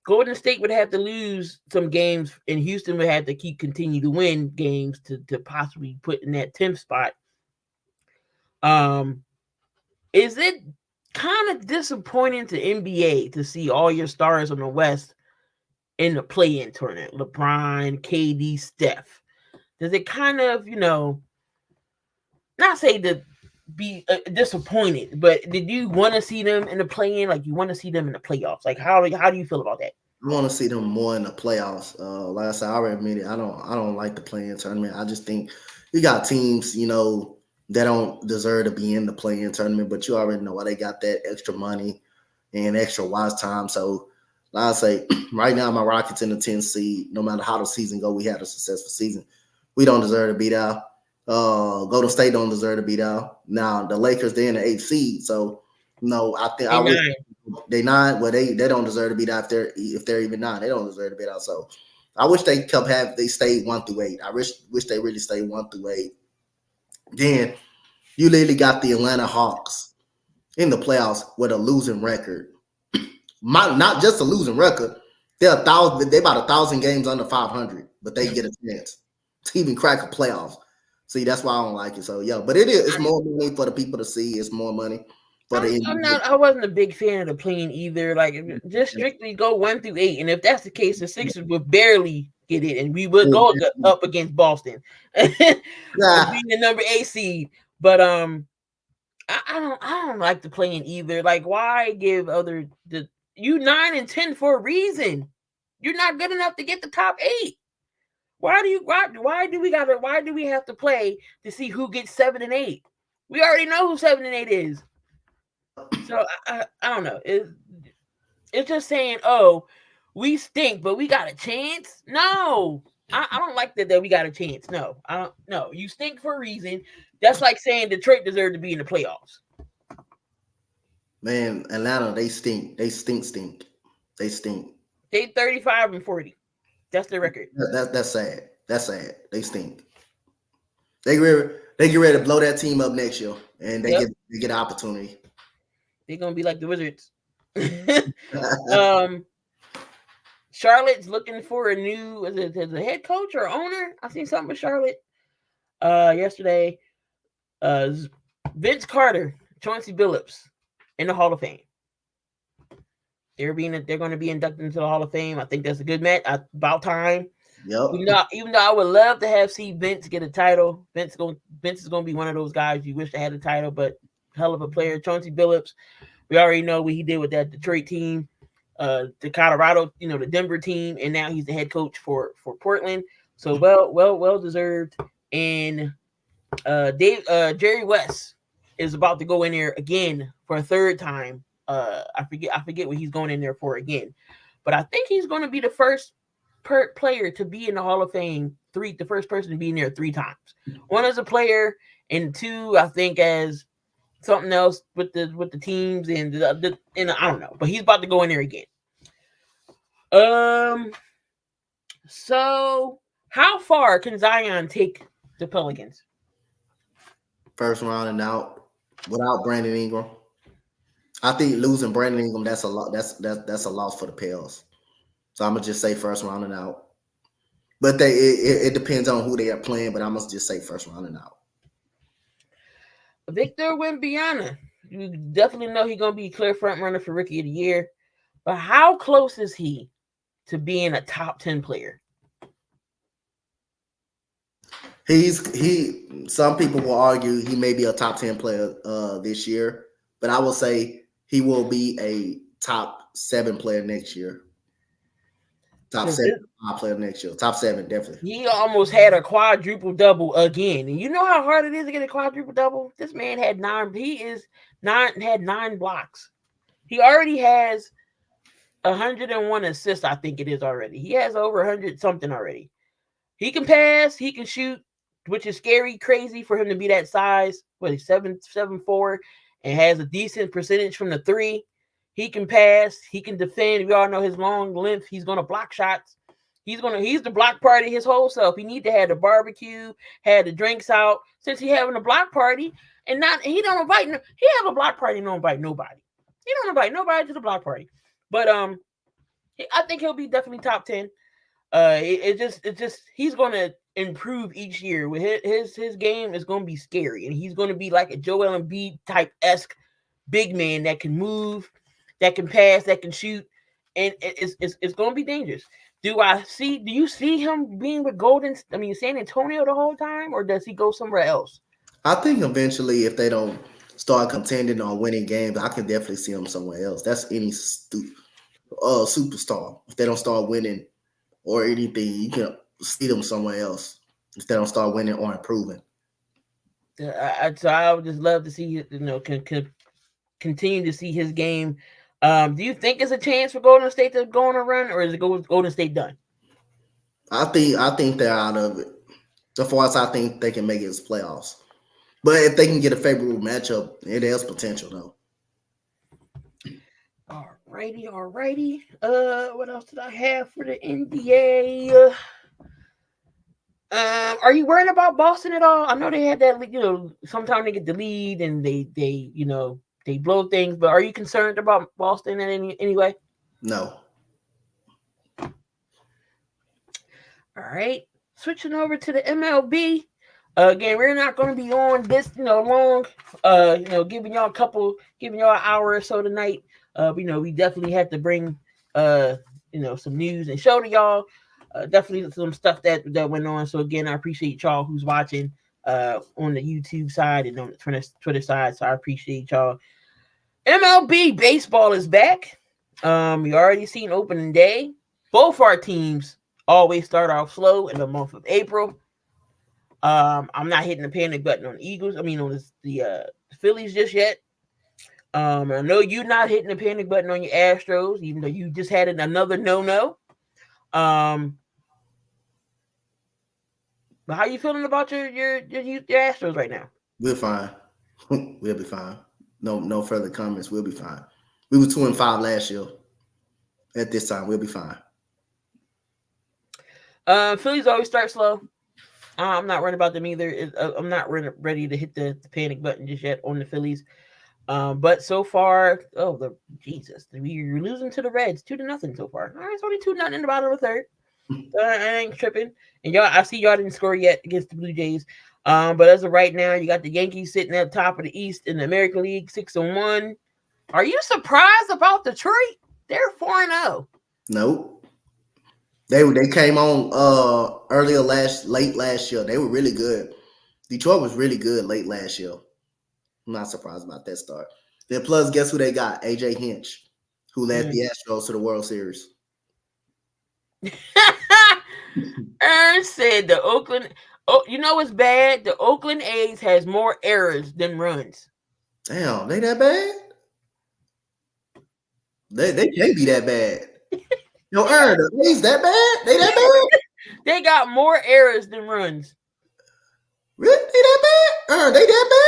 Golden State would have to lose some games, and Houston would have to continue to win games to possibly put in that 10th spot. Is it kind of disappointing to NBA to see all your stars on the West in the play-in tournament? LeBron, KD, Steph. Does it kind of, not say to be disappointed, but did you want to see them in the play-in? Like, you want to see them in the playoffs? Like, how do you feel about that? I want to see them more in the playoffs. Like I said, I already admitted I don't like the play-in tournament. I just think you got teams, that don't deserve to be in the play-in tournament, but you already know why they got that extra money and extra watch time. So, like I say, right now my Rockets in the 10th seed. No matter how the season go, we had a successful season. We don't deserve to beat out. Golden State don't deserve to beat out. Now the Lakers, they're in the 8th seed, so no, I think they 9. Well, they don't deserve to beat out if they're even 9. They don't deserve to beat out. So I wish they stayed 1 through 8. I wish they really stayed 1 through 8. Then you literally got the Atlanta Hawks in the playoffs with a losing record. Not just a losing record. They're about 1,000 games under 500, but they get a chance to even crack a playoffs. See, that's why I don't like it. So yeah, but it's more money for the people to see. It's more money for the. I wasn't a big fan of the plane either. Like, just strictly go 1 through 8, and if that's the case, the Sixers would barely get it, and we would go up against Boston, being the number 8 seed. But I don't like the plane either. Like, why give you 9 and 10 for a reason? You're not good enough to get the top 8. Why do we have to play to see who gets 7 and 8? We already know who 7 and 8 is. So I don't know. It's just saying, oh, we stink, but we got a chance. No, I don't like that we got a chance. No, I don't. No, you stink for a reason. That's like saying Detroit deserved to be in the playoffs. Man, Atlanta, they stink. They stink. They stink. They 35 and 40. That's their record. That's sad. That's sad. They stink. They get ready to blow that team up next year, and they get an opportunity. They're gonna be like the Wizards. Charlotte's looking for a new as a head coach or owner. I seen something with Charlotte yesterday. Vince Carter, Chauncey Billups in the Hall of Fame. They're going to be inducted into the Hall of Fame. I think that's a good match. About time. Yep. Even though I would love to see Vince get a title. Vince is going to be one of those guys you wish they had a title, but hell of a player. Chauncey Billups, we already know what he did with that Detroit team, the Colorado, the Denver team, and now he's the head coach for Portland. So well deserved. And Jerry West is about to go in there again for a third time. I forget what he's going in there for again, but I think he's going to be the first player to be in the Hall of Fame. The first person to be in there 3 times. 1 as a player, and 2, I think, as something else with the teams and I don't know, but he's about to go in there again. So how far can Zion take the Pelicans? First round and out without Brandon Ingram. I think losing Brandon Ingram, that's a lot. That's a loss for the Pels. So I'm gonna just say first round and out. But it depends on who they are playing. But I must just say first round and out. Victor Wembanyama, you definitely know he's gonna be clear front runner for Rookie of the Year. But how close is he to being a top 10 player? Some people will argue he may be a top 10 player this year, but I will say he will be a top 7 player next year. Top 7 player next year. Top 7, definitely. He almost had a quadruple double again. And you know how hard it is to get a quadruple double? This man had 9. Had 9 blocks. He already has 101 assists, I think it is already. He has over 100 something already. He can pass, he can shoot, which is scary, crazy for him to be that size. He's 7'4", and has a decent percentage from the 3. He can pass, he can defend. We all know his long length. He's going to block shots. He's the block party his whole self. He need to have the barbecue, have the drinks out. Since he having a block party, he don't invite. He have a block party and don't invite nobody. He don't invite nobody to the block party. But I think he'll be definitely top 10. It's just he's gonna improve each year. With his game is gonna be scary, and he's gonna be like a Joel Embiid type-esque big man that can move, that can pass, that can shoot, and it's gonna be dangerous. Do you see him being with San Antonio the whole time, or does he go somewhere else? I think eventually, if they don't start contending or winning games, I can definitely see him somewhere else. That's any superstar. If they don't start winning or anything, you can see them somewhere else if they don't start winning or improving. So I would just love to see continue to see his game. Do you think it's a chance for Golden State to go on a run, or is it Golden State done? I think they're out of it. So far as I think they can make it as playoffs. But if they can get a favorable matchup, it has potential though. Alrighty. What else did I have for the NBA? Are you worried about Boston at all? I know they had that, sometimes they get the lead and they blow things, but are you concerned about Boston in any way? No. All right. Switching over to the MLB. Again, we're not going to be on this, long, giving y'all an hour or so tonight. We definitely have to bring, some news and show to y'all. Definitely some stuff that went on. So again, I appreciate y'all who's watching on the YouTube side and on the Twitter side. So I appreciate y'all. MLB baseball is back. We already seen opening day. Both our teams always start off slow in the month of April. I'm not hitting the panic button on the Eagles. On the Phillies just yet. I know you're not hitting the panic button on your Astros, even though you just had another no-no. But how you feeling about your Astros right now? We're fine. We'll be fine. No further comments. We'll be fine. We were 2-5 last year. At this time, we'll be fine. Phillies always start slow. I'm not worried about them either. I'm not ready to hit the panic button just yet on the Phillies. But so far, we're losing to the Reds 2-0 so far. All right, it's only 2-0 in the bottom of the third. I ain't tripping. And I see y'all didn't score yet against the Blue Jays. But as of right now, you got the Yankees sitting at the top of the East in the American League, 6-1. Are you surprised about Detroit? They're 4-0. Nope. They came on late last year. They were really good. Detroit was really good late last year. I'm not surprised about that start. Then plus, guess who they got? AJ Hinch, who led the Astros to the World Series. Ern said the Oakland. Oh, you know what's bad? The Oakland A's has more errors than runs. Damn, they that bad? They can't be that bad. Yo, Ern, the A's that bad? They that bad? They got more errors than runs. Really? They that bad? Ern, they that bad?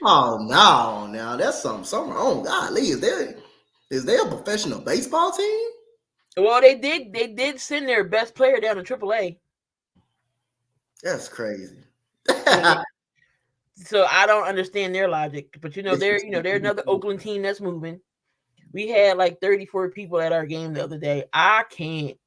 Oh no, now that's something wrong. Golly, is there a professional baseball team? Well, they did send their best player down to AAA. That's crazy. So I don't understand their logic, but they're another Oakland team that's moving. We had like 34 people at our game the other day. I can't.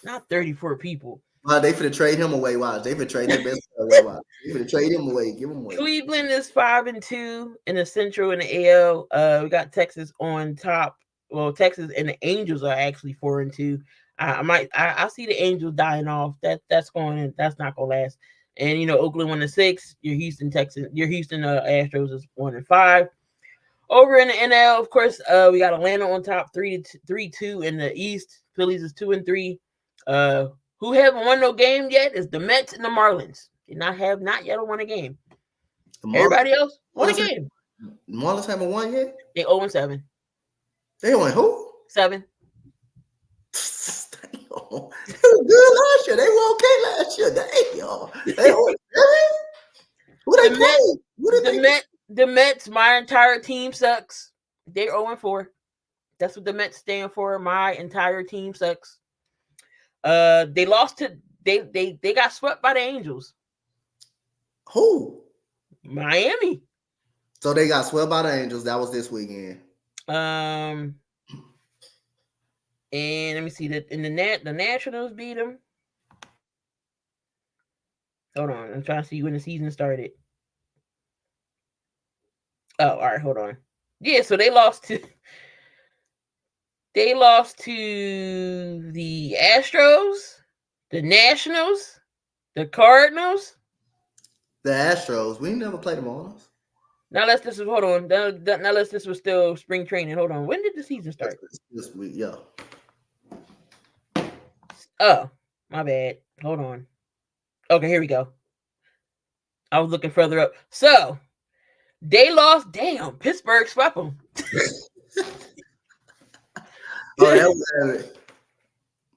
Not 34 people. Wow, they finna trade him away. Watch, they finna trade their best player away. They finna trade him away. Give him away. Cleveland is 5-2 in the Central and the AL. We got Texas on top. Well, Texas and the Angels are actually 4-2. I see the Angels dying off. That's not gonna last. And Oakland 1-6. Your Houston Astros is 1-5. Over in the NL, of course, we got Atlanta on top, 3-2 in the East. Phillies is 2-3. Who haven't won no game yet is the Mets and the Marlins. Not yet won a game. Everybody else won a game. Marlins haven't won yet? They 0-7. They won who? 7. Damn. They were good last year. They were okay last year. Damn. They won 7? Who they played? The Mets, my entire team sucks. They're 0-4. That's what the Mets stand for. My entire team sucks. They lost to they got swept by the Angels. Who? Miami. So they got swept by the Angels. That was this weekend. And let me see that in the Nationals beat them. Hold on, I'm trying to see when the season started. Oh, all right, hold on. Yeah, so they lost to the Astros, the Nationals, the Cardinals. The Astros. We never played them on us. Now let's this was hold on. Now this was still spring training. Hold on. When did the season start? This week, yeah. Oh, my bad. Hold on. Okay, here we go. I was looking further up. So they lost. Damn, Pittsburgh swept them. That was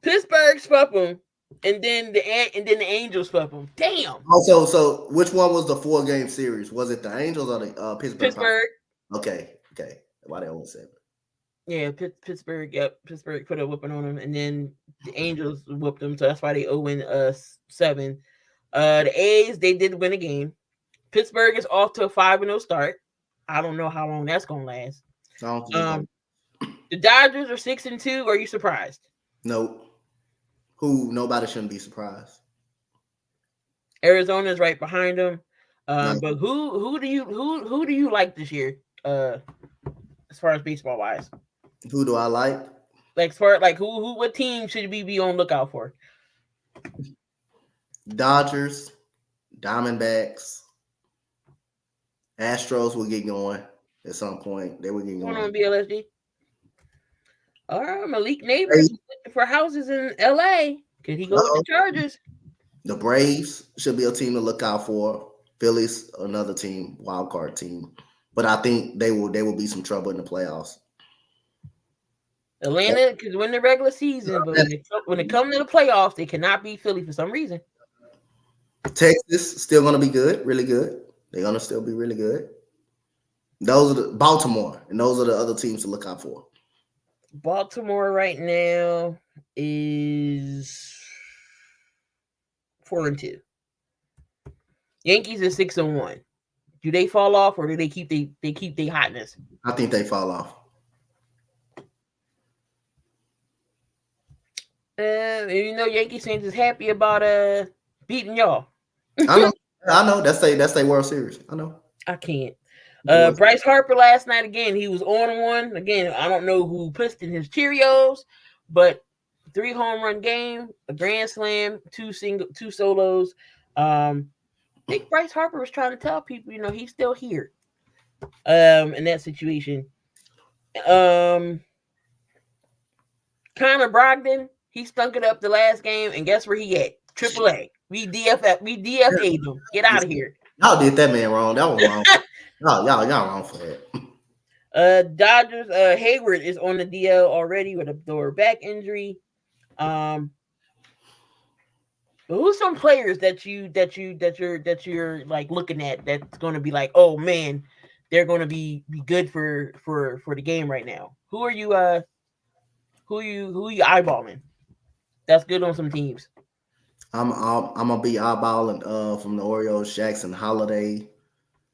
Pittsburgh swept them, and then the Angels swept them. Damn. Also, so which one was the 4-game series? Was it the Angels or the Pittsburgh? Pittsburgh. Okay. Why they only 7? Yeah, Pittsburgh. Yep, Pittsburgh put a whooping on them, and then the Angels whooped them, so that's why they 0-7. The A's, they did win a game. Pittsburgh is off to a 5-0 start. I don't know how long that's gonna last. The Dodgers are 6-2. Are you surprised? Nope. Nobody shouldn't be surprised. Arizona's right behind them. But who do you like this year? As far as baseball wise. Who do I like? Like, as far like what team should we be on lookout for? Dodgers, Diamondbacks, Astros will get going at some point. They will get going. On BLSD. All right, Malik Neighbors for houses in LA. Could he go with the Chargers? The Braves should be a team to look out for. Phillies, another team, wild card team. But I think they will be some trouble in the playoffs. Atlanta could win the regular season, but when it comes to the playoffs, they cannot beat Philly for some reason. Texas still going to be good, really good. They're going to still be really good. Those are Baltimore, and those are the other teams to look out for. Baltimore right now is 4-2. Yankees are 6-1. Do they fall off, or do they keep their hotness? I think they fall off. Yankees fans is happy about beating y'all. I know. That's their World Series. I know. I can't. Bryce Harper last night again. He was on one again. I don't know who pissed in his Cheerios, but 3 home run game, a grand slam, 2 solos. I think Bryce Harper was trying to tell people, he's still here. In that situation. Connor Brogdon, he stunk it up the last game, and guess where he at? AAA. We DFA'd him. Get out of here. Y'all did that man wrong. That was wrong. y'all wrong for that. Dodgers. Hayward is on the DL already with a lower back injury. Who's some players that you're like looking at that's going to be like, oh man, they're going to be good for the game right now? Who are you eyeballing? That's good on some teams. I'm gonna be eyeballing from the Orioles, Jackson Holiday,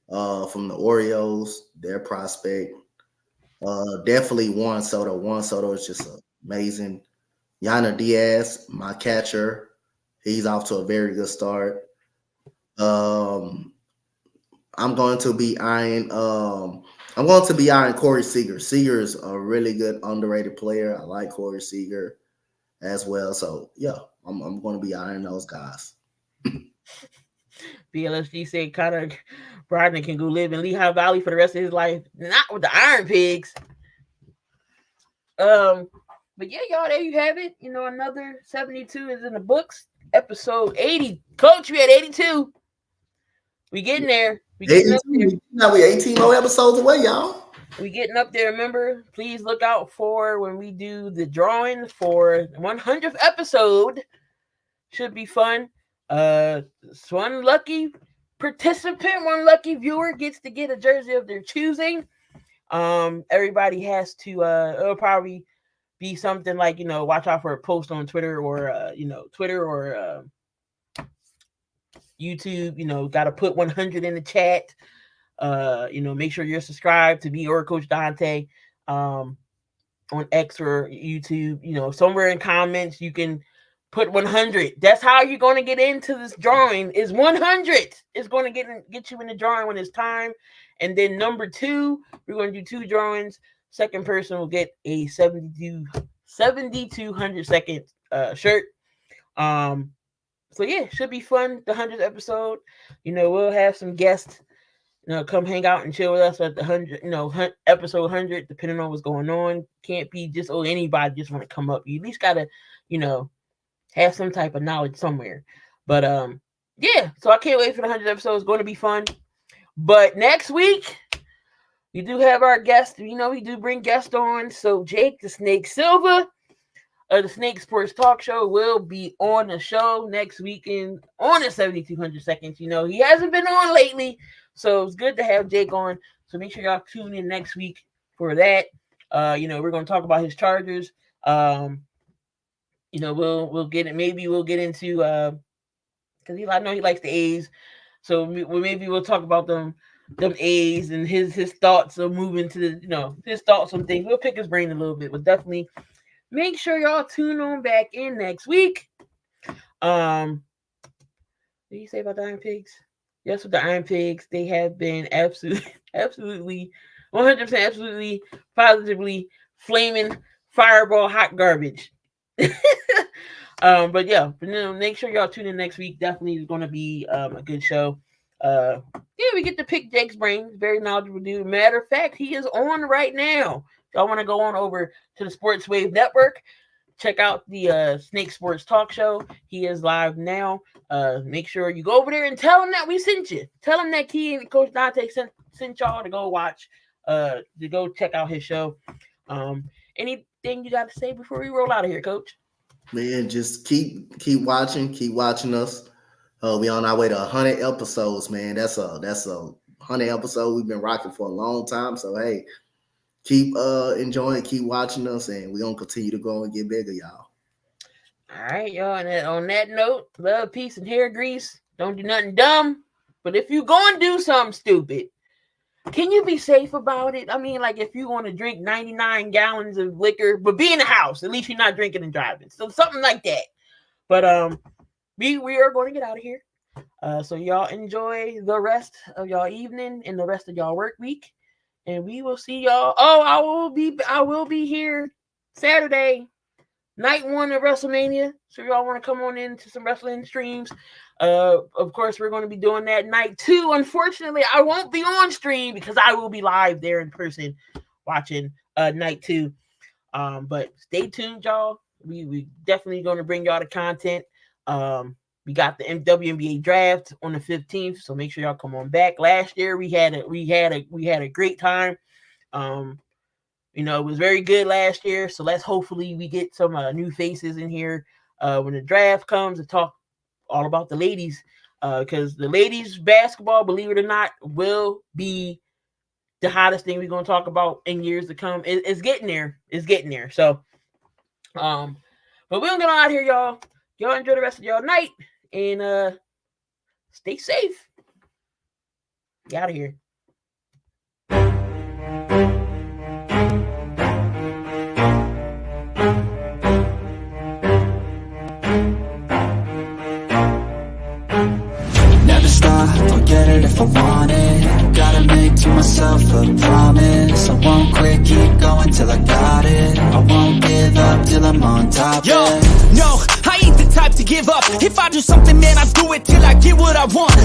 from the Orioles, their prospect. Definitely Juan Soto. Juan Soto is just amazing. Yana Diaz, my catcher, he's off to a very good start. I'm going to be eyeing Corey Seager. Seager is a really good underrated player. I like Corey Seager as well. So yeah, I'm going to be eyeing those guys. BLSG said Connor Brogdon can go live in Lehigh Valley for the rest of his life. Not with the Iron Pigs. But yeah, y'all, there you have it. Another 72 is in the books. Episode 80. Coach, we had 82. We getting there. We getting up there. Now we 18 more episodes away, y'all. We getting up there. Remember, please look out for when we do the drawing for 100th episode. Should be fun. One lucky participant, one lucky viewer gets to get a jersey of their choosing. Everybody has to, it'll probably be something like, watch out for a post on Twitter or, YouTube, got to put 100 in the chat. Make sure you're subscribed to be or Coach Donte on X or YouTube. Somewhere in comments you can put 100. That's how you're going to get into this drawing. Is 100. It's going to get you in the drawing when it's time. And then number 2, we're going to do 2 drawings. Second person will get a 7,200 second shirt. So yeah, should be fun. The 100th episode. We'll have some guests. Come hang out and chill with us at the 100. Episode 100, depending on what's going on. Can't be just anybody just want to come up. You at least gotta, have some type of knowledge somewhere. But yeah. So I can't wait for the 100th episode. It's going to be fun. But next week, we do have our guest. We do bring guests on. So Jake the Snake Silva of the Snake Sports Talk Show will be on the show next weekend on the 7,200 seconds. He hasn't been on lately, so it's good to have Jake on. So make sure y'all tune in next week for that. We're going to talk about his Chargers. We'll get it. Maybe we'll get into because I know he likes the A's. So maybe we'll talk about them A's and his thoughts of moving to the, his thoughts on things. We'll pick his brain a little bit, but definitely make sure y'all tune on back in next week. What did you say about the Iron Pigs? Yes, with the Iron Pigs, they have been absolutely 100% absolutely positively flaming fireball hot garbage. But yeah, make sure y'all tune in next week. Definitely is going to be a good show. We get to pick Jake's brain. Very knowledgeable dude. Matter of fact, he is on right now. Y'all want to go on over to the Sports Wave Network. Check out the Snake Sports Talk Show. He is live now. Make sure you go over there and tell him that we sent you. Tell him that Key and Coach Donte sent y'all to go watch, to go check out his show. Anything you got to say before we roll out of here, Coach? Man, just keep watching us. We on our way to 100 episodes, man. That's a 100 episode we've been rocking for a long time. So hey, keep enjoying, keep watching us, and we're gonna continue to grow and get bigger, y'all. All right, y'all. And on that note, love, peace, and hair grease. Don't do nothing dumb. But if you gonna do something stupid, can you be safe about it? I mean, like if you want to drink 99 gallons of liquor, but be in the house, at least you're not drinking and driving. So something like that. But we are going to get out of here. So y'all enjoy the rest of y'all evening and the rest of y'all work week. And we will see y'all. Oh, I will be here Saturday, night 1 of WrestleMania. So y'all want to come on into some wrestling streams. Of course, we're going to be doing that night 2. Unfortunately, I won't be on stream because I will be live there in person watching night 2. But stay tuned, y'all. We definitely going to bring y'all the content. We got the WNBA draft on the 15th, so make sure y'all come on back. Last year we had a great time. It was very good last year, so let's hopefully we get some new faces in here when the draft comes to talk all about the ladies, because the ladies basketball, believe it or not, will be the hottest thing we're going to talk about in years to come. It's getting there. So, but we're going to get on out here, y'all. Y'all enjoy the rest of y'all night and stay safe. Get out of here. Never stop, I'll get it if I want it. Gotta make to myself a promise. I won't quit, keep going till I got it. I won't give up till I'm on top. No, I ain't the type to give up. If I do something, man, I do it till I get what I want.